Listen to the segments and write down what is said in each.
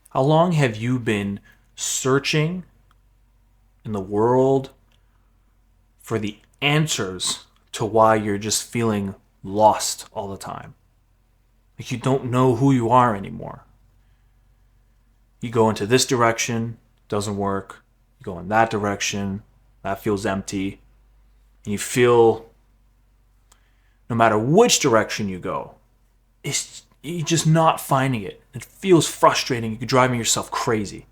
How long have you been searching in the world for the answers to why you're just feeling lost all the time? Like you don't know who you are anymore. You go into this direction, doesn't work. You go in that direction, that feels empty. And you feel no matter which direction you go, you're just not finding it. It feels frustrating. You're driving yourself crazy.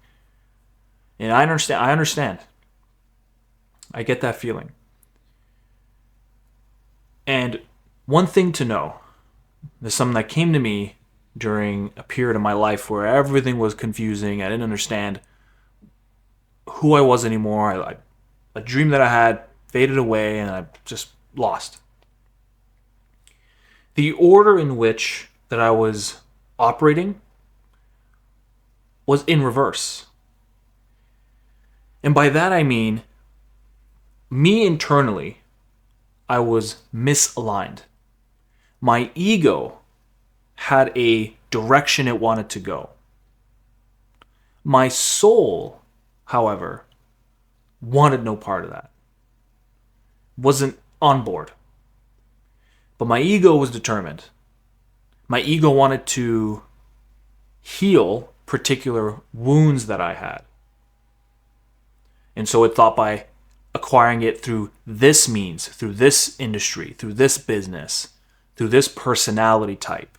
And I understand. I understand. I get that feeling. And one thing to know, there's something that came to me during a period of my life where everything was confusing. I didn't understand who I was anymore. A dream that I had faded away and I just lost. The order in which that I was operating was in reverse. And by that I mean, me internally, I was misaligned. My ego had a direction it wanted to go. My soul, however, wanted no part of that. Wasn't on board. But my ego was determined. My ego wanted to heal particular wounds that I had. And so it thought by acquiring it through this means, through this industry, through this business, through this personality type,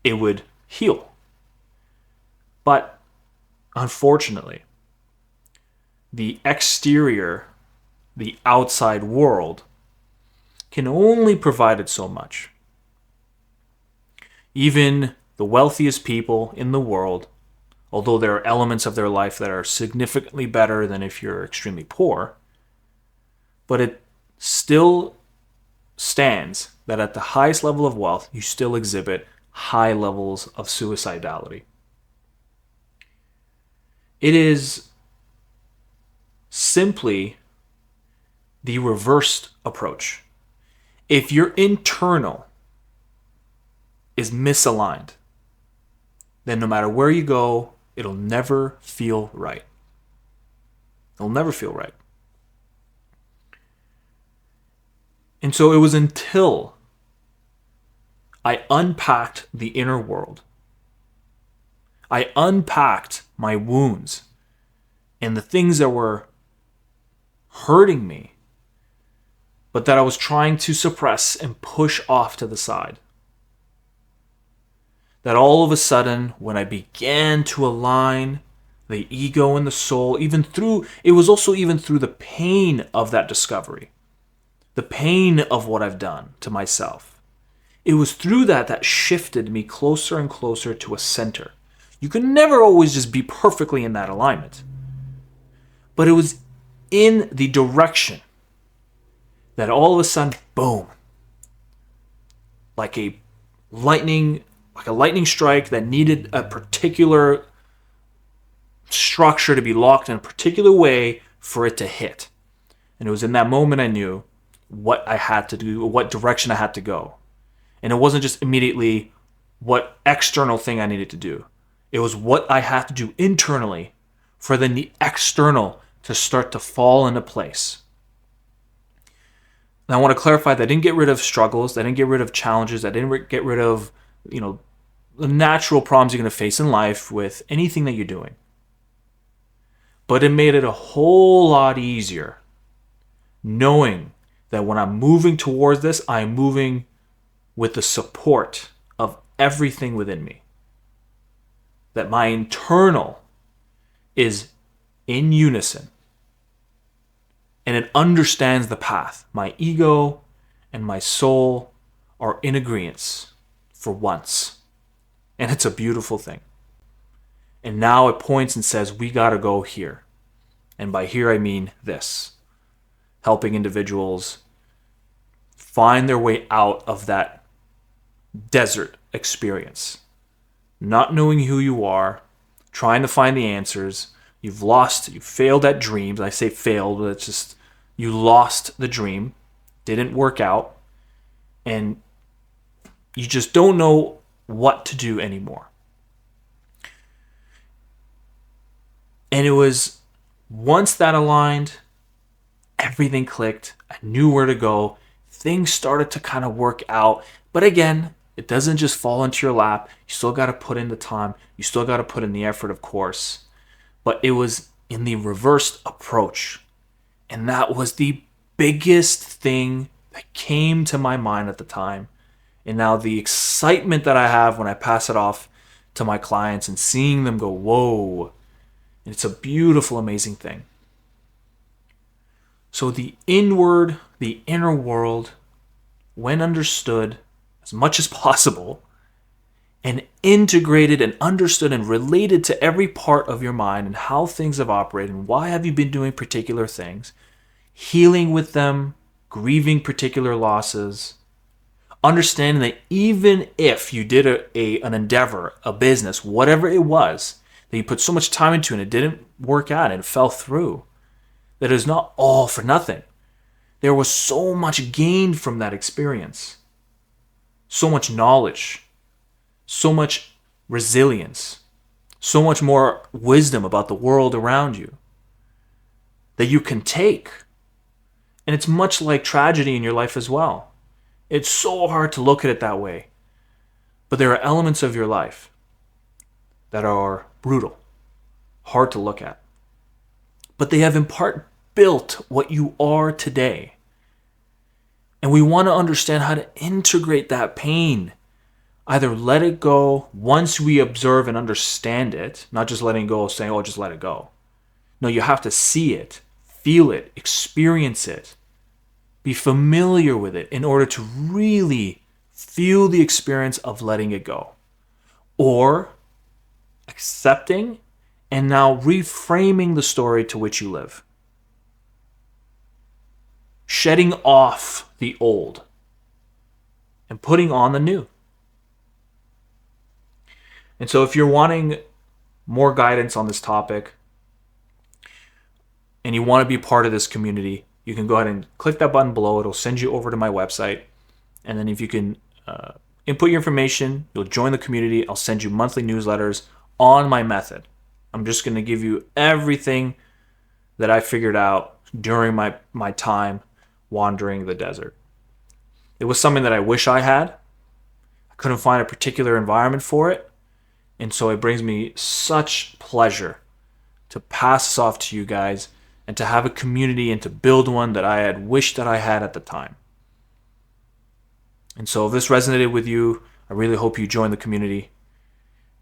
it would heal. But unfortunately, the exterior, the outside world, can only provide it so much. Even the wealthiest people in the world, although there are elements of their life that are significantly better than if you're extremely poor, but it still stands that at the highest level of wealth, you still exhibit high levels of suicidality. It is simply the reversed approach. If your internal is misaligned, then no matter where you go, it'll never feel right. It'll never feel right. And so it was until I unpacked the inner world, I unpacked my wounds and the things that were hurting me, but that I was trying to suppress and push off to the side, that all of a sudden, when I began to align the ego and the soul, it was also even through the pain of that discovery, the pain of what I've done to myself. It was through that shifted me closer and closer to a center. You can never always just be perfectly in that alignment. But it was in the direction that all of a sudden, boom, like a lightning strike that needed a particular structure to be locked in a particular way for it to hit. And it was in that moment I knew what I had to do, what direction I had to go. And it wasn't just immediately what external thing I needed to do. It was what I had to do internally for then the external to start to fall into place. And I want to clarify that I didn't get rid of struggles, I didn't get rid of challenges, I didn't get rid of, the natural problems you're going to face in life with anything that you're doing. But it made it a whole lot easier knowing that when I'm moving towards this, I'm moving with the support of everything within me. That my internal is in unison and it understands the path. My ego and my soul are in agreement for once. And it's a beautiful thing. And now it points and says, we got to go here. And by here I mean this. Helping individuals find their way out of that desert experience. Not knowing who you are, trying to find the answers. You failed at dreams. I say failed, but it's just you lost the dream, didn't work out, and you just don't know what to do anymore. And it was once that aligned, everything clicked. I knew where to go. Things started to kind of work out. But again, it doesn't just fall into your lap. You still got to put in the time. You still got to put in the effort, of course. But it was in the reversed approach. And that was the biggest thing that came to my mind at the time. And now the excitement that I have when I pass it off to my clients and seeing them go, whoa, it's a beautiful, amazing thing. So the inner world, when understood as much as possible, and integrated and understood and related to every part of your mind and how things have operated and why have you been doing particular things, healing with them, grieving particular losses, understanding that even if you did an endeavor, a business, whatever it was, that you put so much time into and it didn't work out and it fell through, that it is not all for nothing. There was so much gained from that experience, so much knowledge, so much resilience, so much more wisdom about the world around you that you can take. And it's much like tragedy in your life as well. It's so hard to look at it that way. But there are elements of your life that are brutal, hard to look at. But they have in part built what you are today. And we want to understand how to integrate that pain. Either let it go once we observe and understand it, not just letting go, saying, oh, just let it go. No, you have to see it, feel it, experience it, be familiar with it in order to really feel the experience of letting it go. Or accepting and now reframing the story to which you live. Shedding off the old and putting on the new. And so if you're wanting more guidance on this topic and you want to be part of this community, you can go ahead and click that button below. It'll send you over to my website. And then if you can input your information, you'll join the community. I'll send you monthly newsletters on my method. I'm just going to give you everything that I figured out during my time wandering the desert. It was something that I wish I had. I couldn't find a particular environment for it. And so it brings me such pleasure to pass this off to you guys and to have a community and to build one that I had wished that I had at the time. And so if this resonated with you, I really hope you join the community.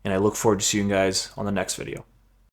And I look forward to seeing you guys on the next video.